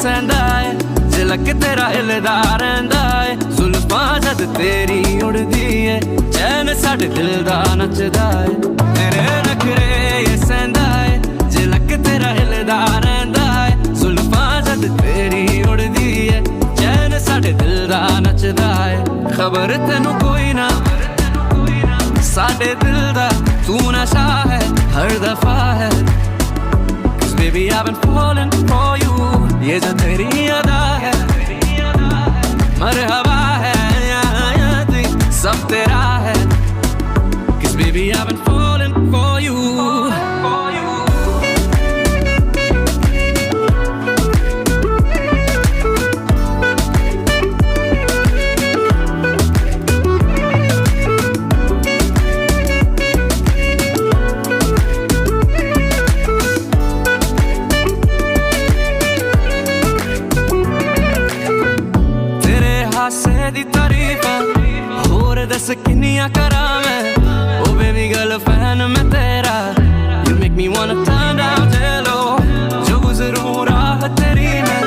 सहंदा है झलक तेरा हिलदा रहिंदा है जुल्फां जद तेरी उड़दी है चैन साडे दिल दा नचदा है तेरे नखरे ये सहंदा है झलक तेरा हिलदा रहिंदा है जुल्फां जद तेरी उड़दी है चैन साडे दिल दा नचदा है खबर तेनू कोई ना साडे दिल दा तू नशा है हर दफा है Baby, I've been falling for you ये जो तेरी अदा है मरहबा है सब तेरा है Cause baby, I've been falling for you दी तारीफा होर दस किन्नियां करा मैं ओ बेबी गर्ल फैन मैं तेरा You make me wanna turn down जेलो जो गुजरूं राह तेरी में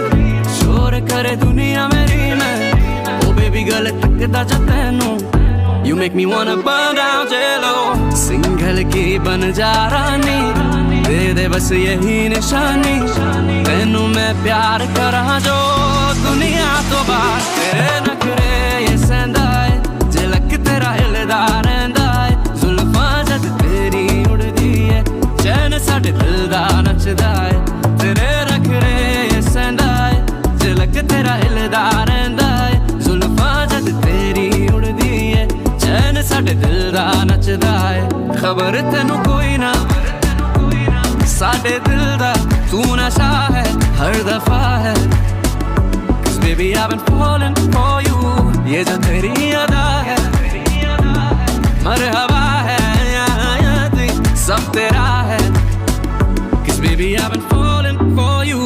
शोर करे दुनिया मेरी में ओ बेबी गर्ल तकदा जो तेनू You make me wanna burn down जेलो सिंगल की बन जा रानी दे दे बस यही निशानी तेनू मैं प्यार करा जो दुनिया तो बाहर तेरे नखरे ये सहंदा है झलक तेरा हिलदा रहिंदा है जुल्फां जद तेरी उड़दी है चैन साडे दिल दा नचदा है तेरे नखरे ये सहंदा है झलक तेरा हिलदा रहिंदा है जुल्फां जद तेरी उड़दी है चैन साडे दिल दा नचदा है खबर तेनू कोई ना साडे दिल दा तू नशा है हर दफा है Baby, I've been falling for you ये जो तेरी अदा है मरहबा है सब तेरा है Cause baby, I've been falling for you